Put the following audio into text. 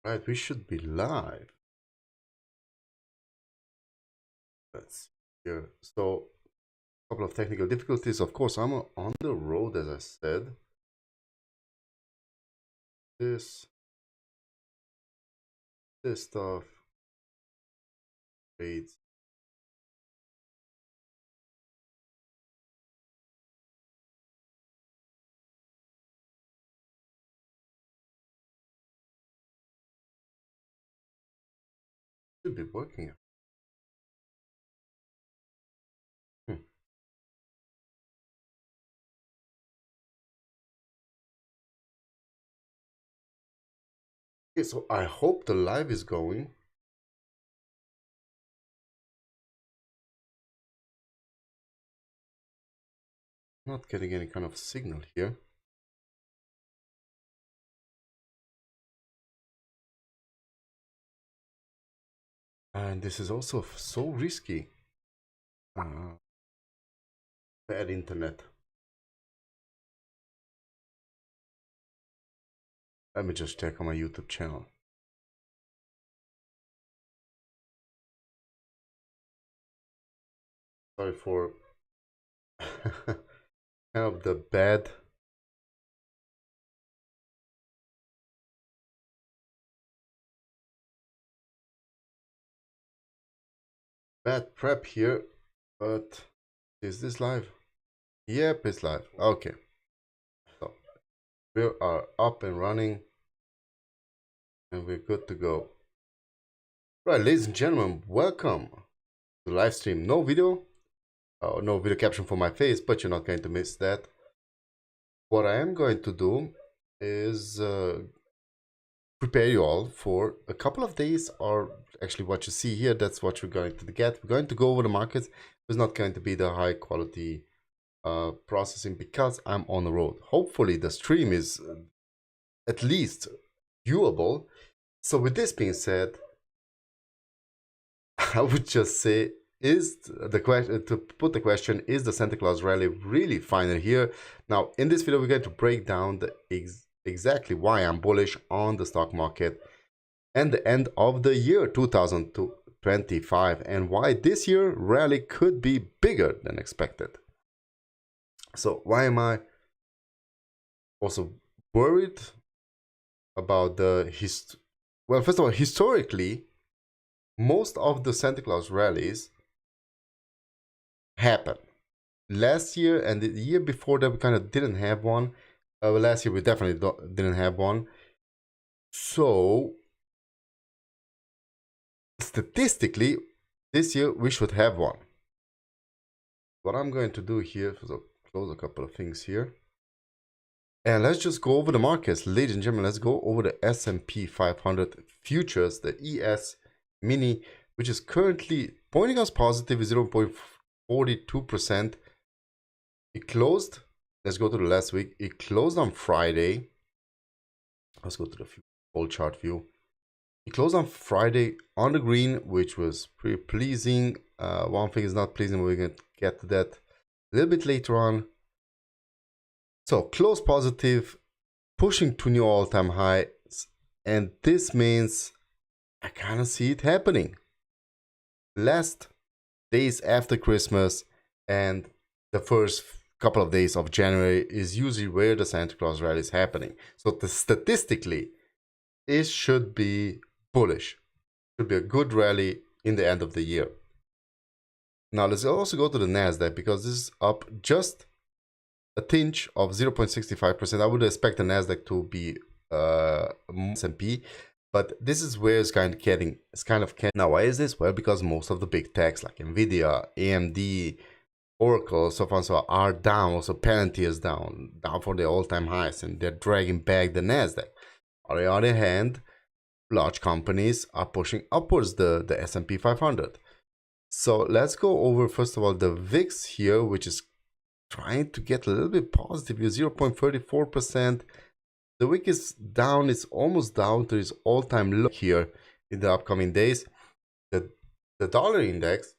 Right, we should be live. Let's see here. So, a couple of technical difficulties. Of course, I'm on the road, as I said. This stuff, trades. Should be working. Hmm. Okay, so I hope the live is going. Not getting any kind of signal here. And this is also so risky. Bad internet. Let me just check on my YouTube channel. Sorry for kind of the bad. Bad prep here, but is this live? Yep, it's live. Okay. So we are up and running and we're good to go. Right, ladies and gentlemen, welcome to the live stream. No video, no video caption for my face, but you're not going to miss that. What I am going to do is prepare you all for a couple of days, or actually what you see here, that's what you're going to get. We're going to go over the markets. It's not going to be the high quality processing because I'm on the road. Hopefully the stream is at least viewable. So with this being said, I would just say, is the question, to put the question, is the Santa Claus Rally really final here? Now in this video we're going to break down the exactly why I'm bullish on the stock market and the end of the year 2025 and why this year rally could be bigger than expected. So why am I also worried about the well, first of all, historically most of the Santa Claus rallies happen. Last year and the year before that we kind of didn't have one. Last year we definitely didn't have one. So statistically this year we should have one. What I'm going to do here is close a couple of things here. And let's just go over the markets. Ladies and gentlemen, let's go over the S&P 500 futures, the ES mini, which is currently pointing us positive, 0.42%. It closed, let's go to the last week. It closed on Friday. Let's go to the full chart view. It closed on Friday on the green, which was pretty pleasing. One thing is not pleasing, we're going to get to that a little bit later on. So close positive, pushing to new all-time highs, and this means I kind of see it happening. Last days after Christmas and the first couple of days of January is usually where the Santa Claus Rally is happening. So statistically, it should be bullish. It should be a good rally in the end of the year. Now let's also go to the Nasdaq because this is up just a tinge of 0.65%. I would expect the Nasdaq to be S&P, but this is where it's kind of getting. Now why is this? Well, because most of the big techs like Nvidia, AMD, Oracle, so on and so on are down. Also Palantir is down for the all-time highs, and they're dragging back the Nasdaq. On the other hand, large companies are pushing upwards the S&P 500. So let's go over first of all the VIX here, which is trying to get a little bit positive, 0.34%. The week is down, it's almost down to its all-time low here in the upcoming days. The dollar index